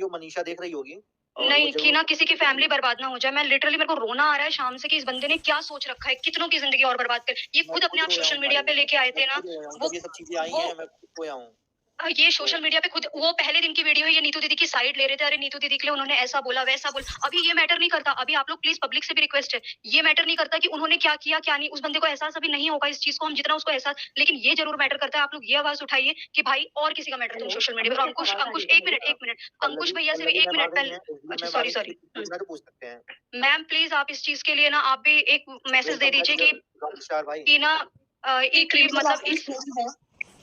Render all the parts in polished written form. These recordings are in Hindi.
वीडियो मनीषा देख रही होगी नहीं कि ना किसी की फैमिली बर्बाद ना हो जाए। मैं लिटरली मेरे को रोना आ रहा है शाम से कि इस बंदे ने क्या सोच रखा है, कितनों की जिंदगी और बर्बाद कर। ये खुद अपने आप सोशल मीडिया पे लेके आए थे ना, वो ये सब चीजें आई हैं, मैं खुद खोया हूँ। ये सोशल मीडिया पे खुद वो पहले दिन की वीडियो है, ये नीतू दीदी की साइड ले रहे थे। अरे नीतू दीदी के लिए उन्होंने ऐसा बोला वैसा बोला। अभी ये मैटर नहीं करता। अभी आप लोग प्लीज पब्लिक से भी रिक्वेस्ट है, ये मैटर नहीं करता कि उन्होंने क्या किया क्या नहीं। उस बंदे को एहसास अभी नहीं होगा इस चीज को, हम जितना उसको एहसास, लेकिन ये जरूर मैटर करता है। आप लोग ये आवाज उठाइए कि भाई और किसी का मैटर तुम सोशल मीडिया पर। अंकुश अंकुश एक मिनट अंकुश भैया से भी एक मिनट पहले, अच्छा सॉरी सॉरी पूछ सकते हैं मैम प्लीज आप इस चीज के लिए ना आप भी एक मैसेज दे दीजिए कि ना एक मतलब इस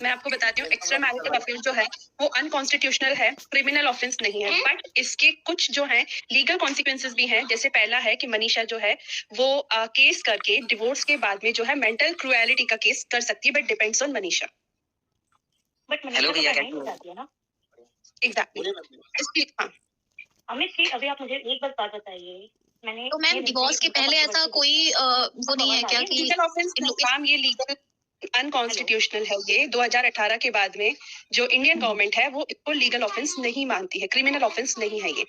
मैं आपको बताती हूँ, एक्स्ट्रा मैरिटल अफेयर जो है वो अनकॉन्स्टिट्यूशनल है, क्रिमिनल ऑफेंस नहीं है। बट इसके कुछ जो है लीगल कॉन्सिक्वेंसेस भी हैं। जैसे पहला है कि मनीषा जो है वो केस करके डिवोर्स के बाद में जो है मेंटल क्रुएलिटी का केस कर सकती है, but depends on Manisha. But hello भैया क्या ना एग्जैक्टली हाँ। अमित जी अभी आप मुझे एक बार बात बताइए, मैंने तो मैम डिवोर्स के पहले ऐसा कोई वो नहीं है क्या कि लीगल ऑफेंस मैम, ये लीगल अनकॉन्स्टिट्यूशनल है। ये 2018 के बाद में जो इंडियन गवर्नमेंट है वो इसको लीगल ऑफेंस नहीं मानती है, क्रिमिनल ऑफेंस नहीं है ये।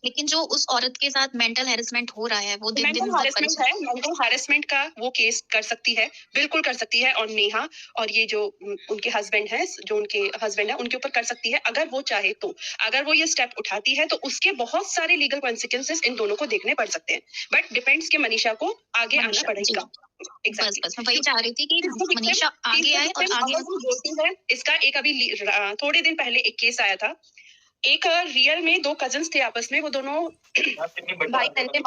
लेकिन जो उस औरत के साथ मेंटल हैरेसमेंट हो रहा है वो दिन दिन हैरेसमेंट है, मेंटल हैरेसमेंट का वो केस कर सकती है, बिल्कुल कर सकती है। और नेहा और ये जो उनके हस्बैंड है, जो उनके हस्बैंड है उनके ऊपर कर सकती है अगर वो चाहे तो। अगर वो ये स्टेप उठाती है तो उसके बहुत सारे लीगल कॉन्सिक्वेंसेस इन दोनों को देखने पड़ सकते हैं। बट डिपेंड्स कि मनीषा को आगे आना पड़ेगा। बस मैं वही चाह रही थी कि मनीषा आगे आए और आगे है। इसका एक अभी थोड़े दिन पहले एक केस आया था। एक रियल में दो कजन्स थे आपस में, वो दोनों भाई बहन थे,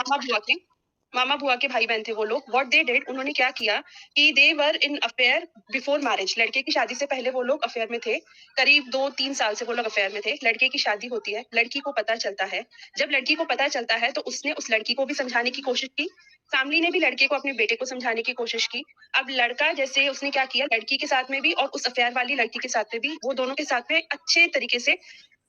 मामा बुआ के भाई बहन थे वो लोग। व्हाट दे डिड, उन्होंने क्या किया कि दे वर इन अफेयर बिफोर मैरिज। लड़के की शादी से पहले वो लोग अफेयर में थे, करीब 2-3 साल से वो लोग अफेयर में थे। लड़के की शादी होती है, लड़की को पता चलता है। जब लड़की को पता चलता है तो उसने उस लड़की को भी समझाने की कोशिश की, फैमिली ने भी लड़के को अपने बेटे को समझाने की कोशिश की। अब लड़का जैसे उसने क्या किया, लड़की के साथ में भी और उस अफेयर वाली लड़की के साथ में भी, वो दोनों के साथ में अच्छे तरीके से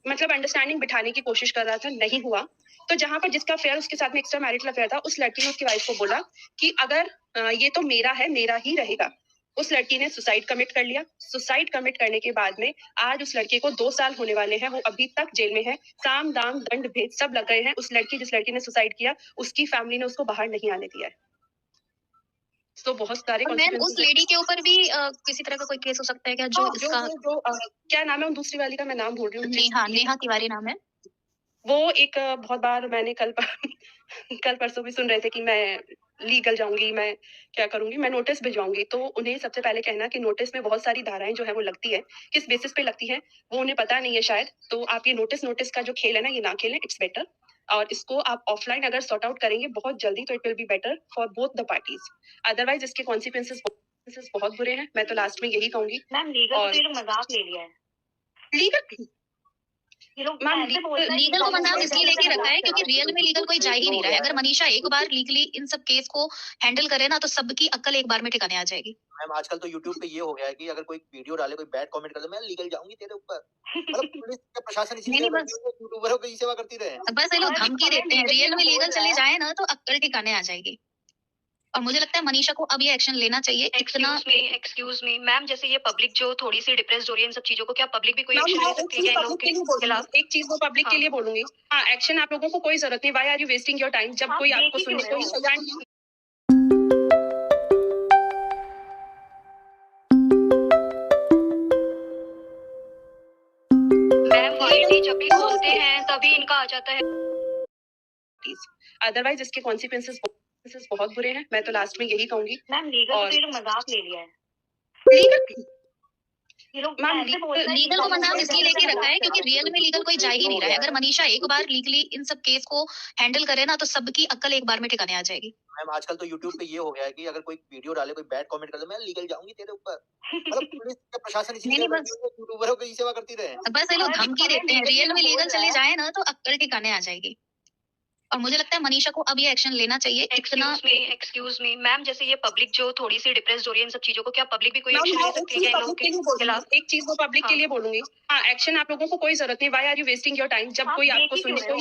मतलब अंडरस्टैंडिंग बिठाने की कोशिश कर रहा था, नहीं हुआ। तो जहां पर जिसका अफेयर उसके साथ में एक्स्ट्रा मैरिटल अफेयर था, उस लड़की ने उसकी वाइफ को बोला कि अगर ये तो मेरा है, मेरा ही रहेगा। उस लड़की ने सुसाइड कमिट कर लिया। सुसाइड कमिट करने के बाद में आज उस लड़के को 2 साल होने वाले हैं, वो अभी तक जेल में है। साम दाम दंड भेद सब लग गए हैं। उस लड़की, जिस लड़की ने सुसाइड किया, उसकी फैमिली ने उसको बाहर नहीं आने दिया है। तो बहुत सारे मैम उस लेडी के ऊपर भी किसी तरह का कोई केस हो सकता है क्या? जो इसका क्या नाम है, दूसरी वाली का मैं नाम भूल रही हूँ। नेहा तिवारी नाम है। वो एक बहुत बार मैंने कल परसों भी सुन रहे थे कि मैं लीगल जाऊंगी, मैं क्या करूंगी, मैं नोटिस भिजवाऊंगी। तो उन्हें सबसे पहले कहना कि नोटिस में बहुत सारी धाराएं जो है वो लगती है, किस बेसिस पे लगती है वो उन्हें पता नहीं है शायद। तो आप ये नोटिस का जो खेल है ना, ये ना खेलें, इट्स बेटर। और इसको आप ऑफलाइन अगर सॉर्ट आउट करेंगे बहुत जल्दी तो it will be better for both the parties. Otherwise इसके कॉन्सिक्वेंसेस बहुत बुरे हैं। मैं तो लास्ट में यही कहूंगी। मैम लीगल मजाक ले लिया है। लीगल लीगल को मजाक इसलिए लेके रखा है क्योंकि रियल में लीगल कोई जा ही नहीं रहा है। अगर मनीषा एक बार लीगली इन सब केस को हैंडल करे ना तो सबकी अक्ल एक बार में ठिकाने आ जाएगी। मैम आजकल तो यूट्यूब पे ये हो गया है कि अगर कोई वीडियो डाले, कोई बैड कमेंट कर दे, मैं लीगल जाऊंगी तेरे ऊपर। मतलब पुलिस या प्रशासन इसीलिए यूट्यूबरों की सेवा करती रहे। बस ये लोग धमकी देते हैं, रियल में लीगल चले जाए ना तो अक्ल ठिकाने आ जाएगी। और मुझे लगता है मनीषा को अब ये एक्शन लेना चाहिए। एक्सक्यूज मी मैम, जैसे ये पब्लिक जो थोड़ी सी डिप्रेस्ड हो रही है इन सब चीजों को, क्या पब्लिक भी कोई एक्शन ले सकती है इन लोगों के खिलाफ? एक चीज वो पब्लिक के लिए बोलूंगी, हाँ एक्शन आप लोगों को कोई जरूरत नहीं। Why are you wasting your time? जब कोई आपको सुनने को मैम वाईटी जब भी बोलते हैं तभी इनका आ जाता है। अदरवाइज इसके कॉन्सिक्वेंसेस बहुत बुरे हैं। मैं तो लास्ट में यही कहूंगी। मैम लीगल मजाक ले लिया है। लीगल को मजाक इसलिए लेके रखा है क्योंकि रियल में लीगल कोई जा ही नहीं रहा है। अगर मनीषा एक बार लीगली इन सब केस को हैंडल करे ना तो सबकी अक्ल एक बार में ठिकाने आ जाएगी। मैम आजकल तो यूट्यूब पे ये हो गया है कि अगर कोई वीडियो डाले, कोई बैड कमेंट कर दे, मैं लीगल जाऊंगी तेरे ऊपर। मतलब पुलिस या प्रशासन इसीलिए यूट्यूबरों की सेवा करती रहे। बस ये लोग धमकी देते हैं, रियल में लीगल चले जाए ना तो अक्ल ठिकाने आ जाएगी। और मुझे लगता है मनीषा को अब ये एक्शन लेना चाहिए। एक्सक्यूज मी मैम, जैसे ये पब्लिक जो थोड़ी सी डिप्रेस्ड हो रही है इन सब चीजों को, क्या पब्लिक भी कोई एक्शन ले सकती है इन लोगों के खिलाफ? एक चीज वो पब्लिक के लिए बोलूंगी, हाँ एक्शन आप लोगों को कोई जरूरत नहीं। Why are you wasting your time? जब कोई आपको सुनने को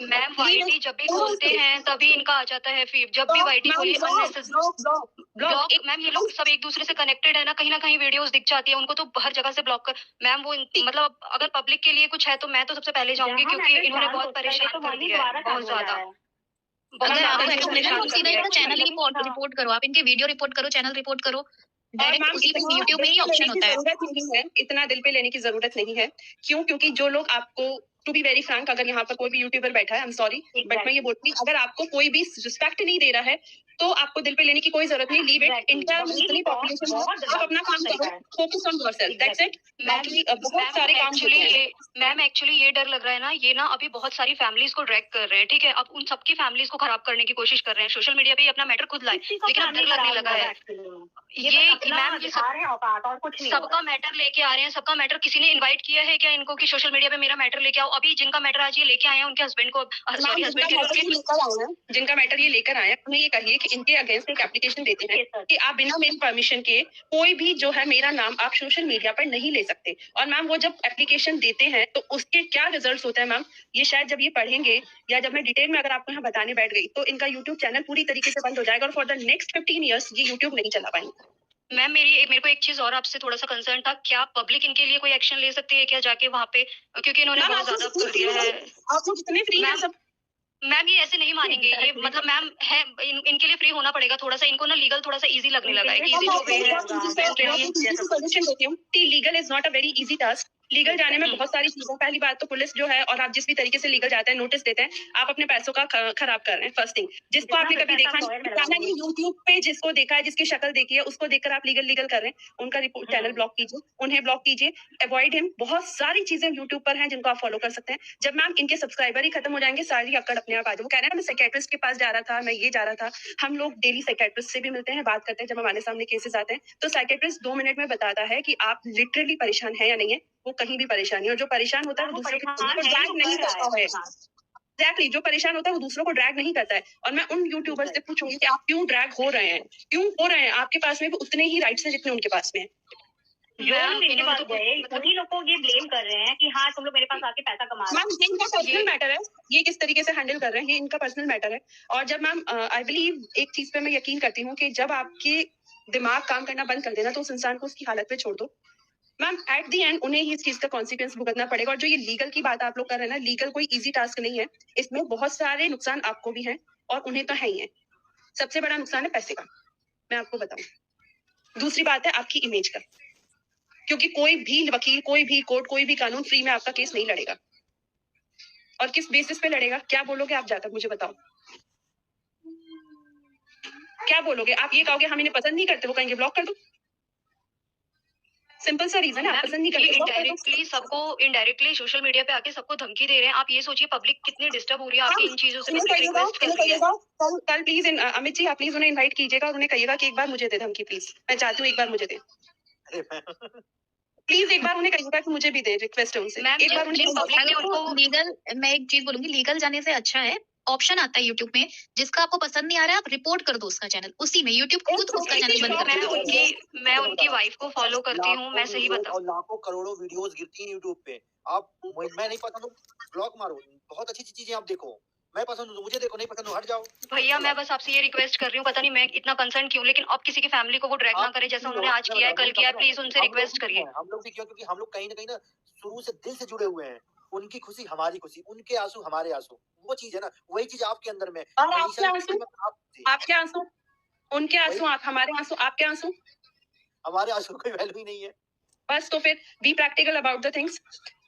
मैम वाईटी जब भी बोलते हैं तभी इनका आ जाता है। फिर जब भी वाईटी बोली ब्लॉक मैम ये लोग सब एक दूसरे से कनेक्टेड है ना कहीं वीडियोस दिख जाती है उनको तो हर जगह से ब्लॉक कर। मैम वो मतलब अगर पब्लिक के लिए कुछ है तो मैं तो सबसे पहले जाऊंगी क्योंकि इन्होंने बहुत परेशान कर दिया है, बहुत ज्यादा। अगर आपको बहुत ऐसा परेशान करना है तो सीधा इनका चैनल ही रिपोर्ट करो, आप इनके वीडियो रिपोर्ट करो, चैनल रिपोर्ट करो, डायरेक्ट उसी पे यूट्यूब में ही ऑप्शन होता है। जरूरत नहीं है, इतना दिल पे लेने की जरूरत नहीं है। क्यों? क्योंकि जो लोग आपको, टू बी वेरी फ्रैंक, अगर यहाँ पर कोई भी यूट्यूबर बैठा है, आई एम सॉरी बट मैं ये बोलती हूँ, अगर आपको कोई भी रिस्पेक्ट नहीं दे रहा है तो आपको दिल पे लेने की कोई जरूरत नहीं। Leave it. इंडिया में इतनी पॉपुलेशन है, आप अपना काम करो, focus on yourself, that's it. बाकी बहुत सारे काम होते हैं। मैम एक्चुअली ये डर लग रहा है ना, ये ना अभी बहुत सारी फैमिलीज को ड्रैग कर रहे हैं, ठीक है। अब उन सबकी फैमिलीज को खराब करने की कोशिश कर रहे हैं, सोशल मीडिया पे ही अपना मैटर खुद लाए, लेकिन अब डर लगने लगा है। ये मैम ये सबका मैटर लेके आ रहे हैं, सबका मैटर किसी ने इनवाइट किया है क्या इनको कि सोशल मीडिया पे मेरा मैटर लेके आओ? अभी जिनका मैटर आज ये लेके आए हैं उनके हस्बैंड को, सॉरी हस्बैंड जिनका मैटर ये लेकर आए हैं उन्हें ये कहिए कि इनके अगेंस्ट एक एप्लीकेशन देते हैं कि आप बिना मेरी परमिशन के कोई भी जो है मेरा नाम आप सोशल मीडिया पर नहीं ले सकते। और मैम वो जब एप्लीकेशन देते हैं तो उसके क्या रिजल्ट्स होते हैं मैम, ये शायद जब ये पढ़ेंगे या जब मैं डिटेल में अगर आपको यहाँ बताने बैठ गई तो इनका यूट्यूब चैनल पूरी तरीके से बंद हो जाएगा और फॉर द नेक्स्ट 15 ईयर्स ये यूट्यूब नहीं चला पाएंगे। मैम मेरे को एक चीज और आपसे थोड़ा सा कंसर्न था, क्या पब्लिक इनके लिए कोई एक्शन ले सकती है क्या जाके वहाँ पे, क्योंकि इन्होंने बहुत ज्यादा कर दिया है। आप लोग इतने फ्री हैं सब। मैम ये ऐसे नहीं मानेंगे, ये मतलब मैम है इनके लिए फ्री होना पड़ेगा थोड़ा सा, इनको ना लीगल थोड़ा सा इजी लगने लगा है कि इजी जो वे है। Legal is not a very easy task. Legal जाने में बहुत सारी चीजें, पहली बात तो पुलिस जो है और आप जिस भी तरीके से लीगल जाते हैं नोटिस देते हैं, आप अपने पैसों का खराब कर रहे हैं। फर्स्ट थिंग, जिसको आपने कभी देखा नहीं यूट्यूब पे, जिसको देखा है, जिसकी शक्ल देखी है, उसको देखकर आप लीगल कर रहे हैं, उनका चैनल ब्लॉक कीजिए, उन्हें ब्लॉक कीजिए, अवॉइड हिम। बहुत सारी चीजें यूट्यूब पर हैं जिनको आप फॉलो कर सकते हैं। जब मैम इनके सब्सक्राइबर ही खत्म हो जाएंगे, सारी अक्कड़ अपने आप आ जाए। वो कह रहे हैं मैं साइकियाट्रिस्ट के पास जा रहा था, मैं ये जा रहा था। हम लोग डेली साइकियाट्रिस्ट से भी मिलते हैं, बात करते हैं, जब हमारे सामने केसेस आते हैं तो साइकियाट्रिस्ट 2 मिनट में बताता है कि आप लिटरली परेशान है या नहीं है। वो कहीं भी परेशान नहीं, और जो परेशान होता है वो दूसरों को ड्रैग नहीं करता है। एग्जैक्टली, जो परेशान होता है वो दूसरों को ड्रैग नहीं करता है। और मैं उन यूट्यूबर्स से पूछूंगी कि आप क्यों ड्रैग हो रहे हैं, क्यों हो रहे हैं? आपके पास में भी उतने ही राइट्स हैं जितने उनके पास में है। इनके पास गए उन्हीं लोग को ये ब्लेम कर रहे हैं कि हाँ तुम लोग मेरे पास आके पैसा कमा रहे हो। मैम ये इनका पर्सनल मैटर है, ये किस तरीके से हैंडल कर रहे हैं ये इनका पर्सनल मैटर है। और जब मैम आई बिलीव एक चीज पे मैं यकीन करती हूँ कि जब आपके दिमाग काम करना बंद कर देना तो उस इंसान को उसकी हालत पे छोड़ दो। मैम एट दी एंड उन्हें ही इस चीज का कॉन्सिक्वेंस भुगतना पड़ेगा। और जो ये लीगल की बात आप लोग कर रहे हैं ना, लीगल कोई इजी टास्क नहीं है, इसमें बहुत सारे नुकसान आपको भी हैं और उन्हें तो है ही है। सबसे बड़ा नुकसान है पैसे का, मैं आपको बताऊं। दूसरी बात है आपकी इमेज का, क्योंकि कोई भी वकील, कोई भी कोर्ट, कोई भी कानून फ्री में आपका केस नहीं लड़ेगा। और किस बेसिस पे लड़ेगा, क्या बोलोगे आप जाकर मुझे बताओ, क्या बोलोगे आप? ये कहोगे हम इन्हें पसंद नहीं करते, वो कहेंगे ब्लॉक कर दो। सिंपल सा रीजन है, आप पसंद नहीं करते। इनडायरेक्टली सबको, इनडायरेक्टली सोशल मीडिया पे आके सबको धमकी दे रहे हैं। आप ये सोचिए पब्लिक कितनी डिस्टर्ब हो रही है आपकी इन चीजों से। रिक्वेस्ट कर रही है कल प्लीज अमित जी आप प्लीज उन्हें इनवाइट कीजिएगा और उन्हें कहिएगा कि एक बार मुझे दे धमकी प्लीज, मैं चाहती हूँ एक बार मुझे दे। प्लीज एक बार उन्हें कहिएगा कि मुझे भी दे, रिक्वेस्ट है उनसे एक बार उनको लीगल, मैं एक चीज बोलूंगी, लीगल जाने से अच्छा है ऑप्शन आता है यूट्यूब में, जिसका आपको पसंद नहीं आ रहा है आप रिपोर्ट कर दो उसका चैनल, उसी में यूट्यूब खुद उसका चैनल बंद कर देगा। मैं उनकी वाइफ को फॉलो करती हूँ, मैं सही बताऊँ, लाखों करोड़ों वीडियोस गिरती हैं यूट्यूब पे। आप मैं नहीं पसंद हूँ ब्लॉक मारो, बहुत अच्छी चीजें आप देखो। मैं पसंद हूँ मुझे देखो, नहीं पसंद हूँ हट जाओ। भैया मैं बस आपसे ये रिक्वेस्ट कर रही हूँ, पता नहीं मैं इतना कंसर्न क्यों, लेकिन अब किसी की फैमिली को वो ड्रैग ना करे जैसा उन्होंने आज किया है, कल किया है। प्लीज उनसे रिक्वेस्ट करिए। हम लोग भी क्यों, क्योंकि हम लोग कहीं ना शुरू से दिल से जुड़े हुए हैं। उनकी खुशी हमारी खुशी, उनके आंसू हमारे आंसू, वो चीज है ना, वही चीज आपके अंदर में। और आपके आंसू, उनके आंसू, आप हमारे आंसू, आपके आंसू, हमारे आंसू कोई वैल्यू ही नहीं है। बस तो फिर be practical about the things.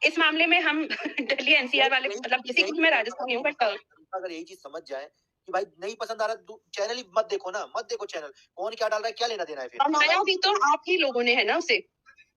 इस मामले में हम दिल्ली एनसीआर वाले, मतलब बेसिकली मैं राजस्थान हूँ, बट अगर यही चीज समझ जाए कि भाई नहीं पसंद आ रहा, चैनल ही मत देखो ना, मत देखो चैनल, कौन क्या डाल रहा है क्या लेना देना है। फिर बनाया भी तो आप ही लोगों ने है ना उसे,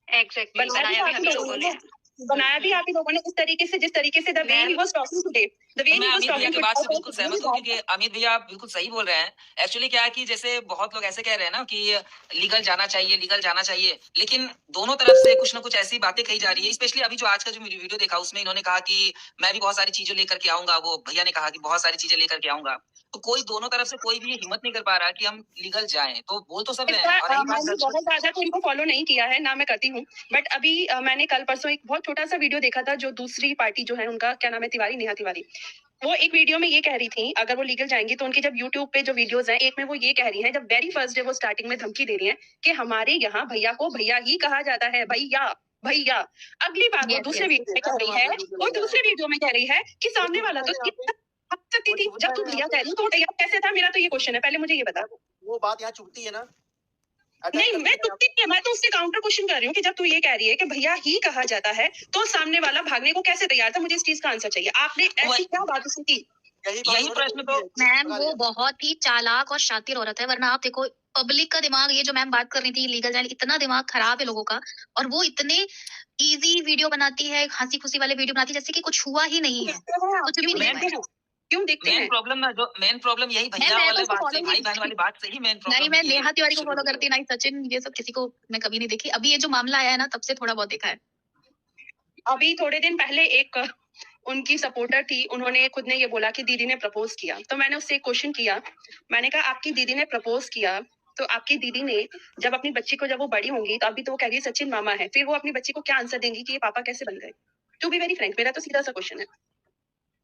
एग्जैक्टली बनाया भी हम लोगों ने, बनाया भी आप ही लोगों ने इस तरीके से, जिस तरीके से the way he was talking today, the way he was talking. की बात से बिल्कुल सहमत हूं, क्योंकि अमित भैया आप बिल्कुल सही बोल रहे हैं। एक्चुअली क्या है कि जैसे बहुत लोग ऐसे कह रहे हैं ना कि लीगल जाना चाहिए, लीगल जाना चाहिए, लेकिन दोनों तरफ से कुछ ना कुछ ऐसी बातें कही जा रही है। स्पेशली अभी जो आज का जो वीडियो देखा उसमें इन्होंने कहा कि मैं भी बहुत सारी चीजें लेकर के आऊंगा, वो भैया ने कहा कि बहुत सारी चीजें लेकर के आऊंगा। तो कोई दोनों तरफ से कोई भी हिम्मत नहीं कर पा रहा कि हम लीगल जाएं, तो बोल तो सब रहे हैं। और मैंने बहुत ज्यादा तो इनको फॉलो नहीं किया है ना, मैं करती हूँ, बट अभी मैंने कल परसों एक बहुत छोटा सा वीडियो देखा था, जो दूसरी पार्टी जो है उनका क्या नाम है, तिवारी, नेहा तिवारी, वो एक वीडियो में ये कह रही थी, अगर वो लीगल जाएंगी तो उनकी जब यूट्यूब पे जो वीडियोस हैं, एक में वो ये कह रही हैं, जब वेरी फर्स्ट डे वो स्टार्टिंग में धमकी दे रही हैं कि हमारे यहाँ भैया को भैया ही कहा जाता है, भैया भैया। अगली बार वो दूसरे वीडियो में कह रही है, वो दूसरे वीडियो में कह रही है कि सामने वाला तो सकती थी, जब तू भैया कह रही तो भैया कैसे था? मेरा तो ये क्वेश्चन है, पहले मुझे ये बता। वो बात यहाँ चुभती है ना। नहीं, मैं चुभती नहीं है, मैं तो उससे काउंटर क्वेश्चन कर रही हूँ कि जब तू ये कह रही है कि भैया ही कहा जाता है, तो सामने वाला भागने को कैसे तैयार था? मुझे इस चीज का आंसर चाहिए। आपने ऐसी क्या बात उससे की? यही प्रश्न तो मैम वो बहुत ही चालाक और शातिर औरत है, वरना आप देखो पब्लिक का दिमाग, ये जो मैम बात कर रही थी लीगल जाने, इतना दिमाग खराब है लोगों का, और वो इतने इजी वीडियो बनाती है, हंसी खुशी वाले वीडियो बनाती है जैसे कि कुछ हुआ ही नहीं है, कुछ भी नहीं है। क्यों देखते हैं? मेन प्रॉब्लम यही भैया वाले बात, भाई बहन वाली बात से ही मेन प्रॉब्लम। नहीं, मैं नेहा तिवारी को फॉलो करती, नहीं सचिन, ये सब किसी को मैं कभी नहीं देखी। अभी ये जो मामला आया है ना, तब से थोड़ा बहुत देखा है। अभी थोड़े दिन पहले एक उनकी सपोर्टर थी, उन्होंने खुद ने ये बोला कि दीदी ने प्रपोज किया, तो मैंने उससे एक क्वेश्चन किया, मैंने कहा आपकी दीदी ने प्रपोज किया, तो आपकी दीदी ने जब अपनी बच्ची को, जब वो बड़ी होंगी, तो अभी तो वो कह रही है सचिन मामा है, फिर वो अपनी बच्ची को क्या आंसर देंगी कि ये पापा कैसे बन गए? टू बी वेरी फ्रैंक, मेरा तो सीधा सा क्वेश्चन है,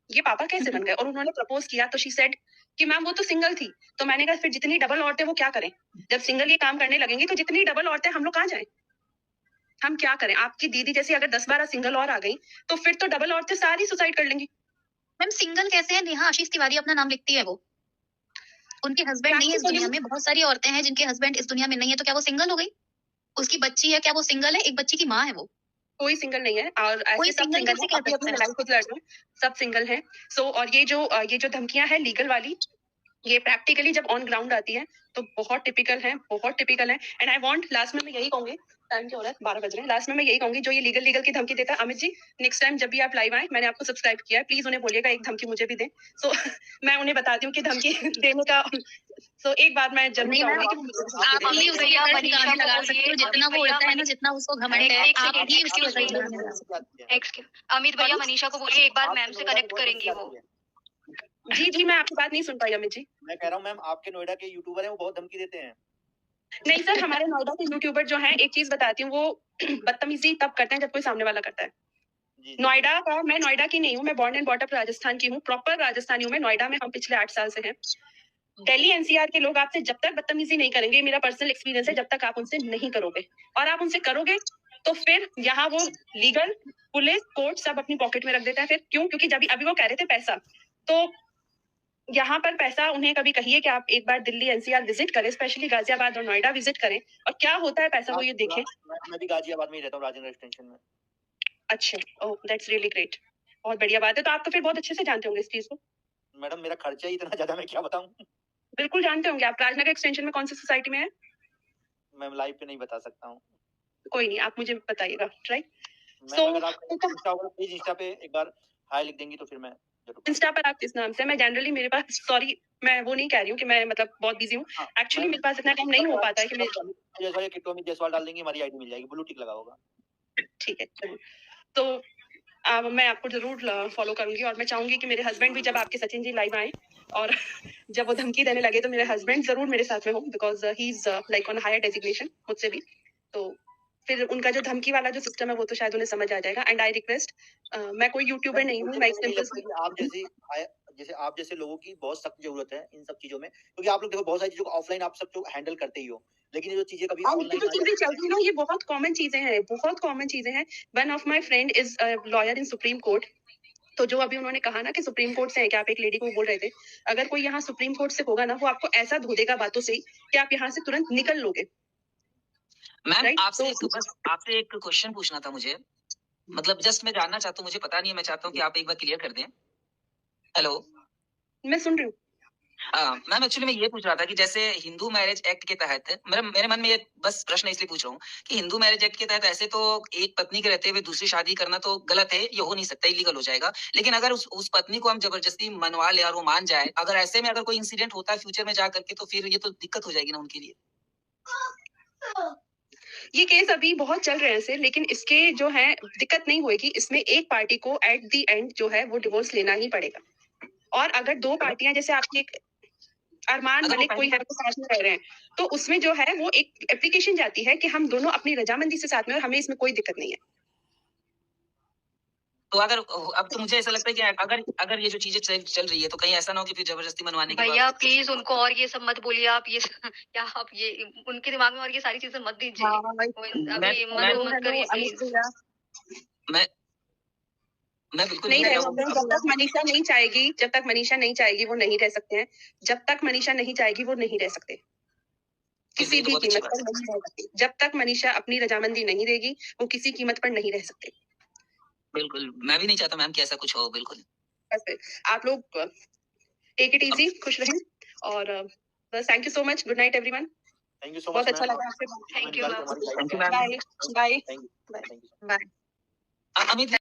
ये पापा कैसे बन गए? और उन्होंने प्रपोज किया तो शी सेड कि मैम वो तो सिंगल थी। तो मैंने कहा फिर जितनी डबल औरतें वो क्या करें? जब सिंगल ये काम करने लगेंगी तो जितनी डबल औरतें हम लोग कहाँ जाएं? हम क्या करें? आपकी दीदी जैसी अगर 10-12 सिंगल और आ गई तो फिर तो डबल औरतें सारी सुसाइड कर लेंगी। मैम सिंगल कैसे है? नेहा आशीष तिवारी अपना नाम लिखती है, वो उनके हस्बैंड नहीं है इस दुनिया में। बहुत सारी औरतें हैं जिनके हस्बैंड इस दुनिया में नहीं है, तो क्या वो सिंगल हो गई? उसकी बच्ची है, क्या वो सिंगल है? एक बच्ची की माँ है वो। कोई सिंगल नहीं है, और कोई ऐसे सब सिंगल सिंगल कैसे है, कह अभी सकता अपनी है? लड़ाई खुद लड़ रहे हैं, सब सिंगल हैं। सो और ये जो धमकियां हैं लीगल वाली, ये प्रैक्टिकली जब ऑन ग्राउंड आती है तो बहुत टिपिकल है, बहुत टिपिकल है। एंड आई वांट, लास्ट में मैं यही कहूंगी, टाइम क्या हो रहा है, 12 बज रहे हैं, लास्ट में मैं यही कहूंगी, जो ये लीगल की धमकी देता है, अमित जी नेक्स्ट टाइम जब भी आप लाइव आए, मैंने आपको सब्सक्राइब किया है, प्लीज उन्हें बोलिएगा एक धमकी मुझे भी दें। सो मैं उन्हें बताती हूँ कि धमकी देने का, सो एक बार मैं जरूर नहीं मैम, चाहूंगी आप ही उसके ऊपर गाने लगा सकते हो, जितना वो उड़ता है ना, जितना उसको घमंड है, एक आप सेकंड, ही उसके excuse ऊपर me. गाने लगा सकते हो। एक्सक्यूज, अमित भैया मनीषा को बोलिए एक बार मैम से कनेक्ट करेंगी वो। जी मैं आपकी बात नहीं सुन पाई अमित जी। मैं कह रहा हूँ मैम, आपके नोएडा के यूट्यूबर हैं, वो बहुत धमकी देते हैं। नहीं सर, हमारे नोएडा के यूट्यूबर जो हैं, एक चीज बताती हूँ, वो बदतमीजी तब करते हैं जब कोई सामने वाला करता है। नोएडा का, मैं नोएडा की नहीं हूँ, मैं born and bought up Rajasthan की हूँ, प्रॉपर राजस्थानी हूँ मैं। नोएडा में हम पिछले 8 साल से हैं। दिल्ली एनसीआर के लोग आपसे जब तक बदतमीजी नहीं करेंगे, मेरा पर्सनल एक्सपीरियंस है, जब तक आप उनसे नहीं करोगे, और आप उनसे करोगे तो फिर यहाँ वो लीगल, पुलिस, कोर्ट सब अपनी पॉकेट में रख देता है। फिर क्यों? क्योंकि जब अभी वो कह रहे थे पैसा, तो यहाँ पर पैसा, उन्हें कभी कहिए कि आप एक बार दिल्ली एनसीआर विजिट करें, स्पेशली गाजियाबाद और नोएडा विजिट करें, और क्या होता है पैसा वो ये देखें। मैं भी गाजियाबाद में ही रहता हूँ, राजेंद्र एक्सटेंशन में। अच्छा, ओह दैट्स रियली ग्रेट, बहुत बढ़िया बात है। तो आप तो फिर बहुत अच्छे से जानते होंगे इस चीज को। मैडम मेरा खर्चा ही इतना ज्यादा, मैं क्या बताऊं। बिल्कुल जानते होंगे आप। राजनगर एक्सटेंशन में कौन सी सोसाइटी में है? मैं लाइव पे नहीं बता सकता हूँ। कोई नहीं, आप मुझे बताइएगा, राइट। अगर आप प्लीज इंस्टा पे एक बार हाय लिख देंगी तो फिर मैं जरूर। इंस्टा पर आप किस नाम से? मैं जनरली, मेरे पास, सॉरी मैं वो नहीं कह रही हूँ कि मैं मतलब बहुत बिजी हूँ, एक्चुअली मेरे पास इतना टाइम नहीं हो पाता है कि मैं। जैसा किट्टू अमित जायसवाल डाल देंगी, हमारी आईडी मिल जाएगी, ब्लू टिक लगा होगा। ठीक है जरूर। तो मैं आपको जरूर फॉलो करूंगी, और मैं चाहूंगी कि मेरे हस्बैंड भी जब आपके सचिन जी लाइव आए और जब वो धमकी देने लगे, तो मेरे हस्बैंड जरूर मेरे साथ में हो, because he is like on higher designation मुझसे भी। तो फिर उनका जो धमकी वाला जो सिस्टम है वो तो शायद उन्हें समझ आ जाएगा। एंड आई रिक्वेस्ट, मैं कोई यूट्यूबर नहीं हूँ, मैं जैसे आप जैसे लोगों की बहुत सख्त जरूरत है इन सब चीजों में, क्योंकि आप लोग देखो बहुत सारी चीजों को ऑफलाइन आप सब हैंडल करते ही हो, लेकिन ये जो चीजें कभी ऑनलाइन चीजें चलती है ना, ये बहुत कॉमन चीजें हैं, बहुत कॉमन चीजें हैं। One of my friend is lawyer in supreme court. तो जो अभी उन्होंने कहा ना कि सुप्रीम कोर्ट से है, कि आप एक लेडी को बोल रहे थे, अगर कोई यहाँ सुप्रीम कोर्ट से होगा ना, वो आपको ऐसा धो देगा बातों से कि आप यहाँ से तुरंत निकल लोगे। मैम आपसे एक क्वेश्चन पूछना था मुझे, मतलब जस्ट मैं जानना चाहता हूँ, मुझे पता नहीं है, मैं चाहता हूँ कि आप एक बार क्लियर कर दें। हेलो, मैं सुन रही हूँ। मैम एक्चुअली मैं ये पूछ रहा था कि जैसे हिंदू मैरिज एक्ट के तहत, मेरे मन में ये बस प्रश्न इसलिए पूछ रहा हूँ कि हिंदू मैरिज एक्ट के तहत ऐसे तो एक पत्नी के रहते हुए दूसरी शादी करना तो गलत है, ये हो नहीं सकता, इलीगल हो जाएगा। लेकिन अगर उस पत्नी को हम जबरदस्ती मनवा ले और वो मान जाए, अगर ऐसे में अगर कोई इंसिडेंट होता है फ्यूचर में जा करके, तो फिर ये तो दिक्कत हो जाएगी ना उनके लिए। ये केस अभी बहुत चल रहे हैं ऐसे, लेकिन इसके जो है दिक्कत नहीं होगी। इसमें एक पार्टी को एट द एंड जो है वो डिवोर्स लेना ही पड़ेगा। और अगर दो पार्टियां, जैसे आपकी एक अरमान मलिक कोई है, वो साथ में रह रहे हैं, तो उसमें जो है वो एक एप्लीकेशन जाती है कि हम दोनों अपनी रजामंदी से साथ में, और हमें इसमें कोई दिक्कत नहीं है। तो अगर अब तो मुझे ऐसा लगता है कि अगर ये जो चीजें चल रही है तो कहीं ऐसा ना हो कि फिर जबरदस्ती मनवाने के भैया बाद प्लीज उनको और ये सब मत बोलिए आप ये या आप ये उनके दिमाग में और ये सारी चीजें मत दीजिए हाँ, अभी मत करिए प्लीज। मैं बिल्कुल नहीं नहीं रह कह सकते रहा हूँ। जब तक मनीषा नहीं चाहेगी, जब तक मनीषा नहीं चाहेगी वो नहीं रह सकते हैं। जब तक मनीषा नहीं चाहेगी वो नहीं रह सकते, किसी ये तो भी बहुत अच्छी कीमत बात पर नहीं रह सकते। जब तक मनीषा अपनी रजामंदी नहीं देगी वो किसी कीमत पर नहीं रह सकते। बिल्कुल, मैं भी नहीं चाहता मैम कि ऐसा कुछ हो, बिल्कुल। बस फिर आप लोग टेक इट इजी, खुश रहें और बस thank you so much. Good night everyone. Thank you so बहुत मच अच्छा मैम। लगा आपसे बात Thank you, ma'am. Thank you, ma'am. करके। Bye bye thank you. Bye. Thank you. Amit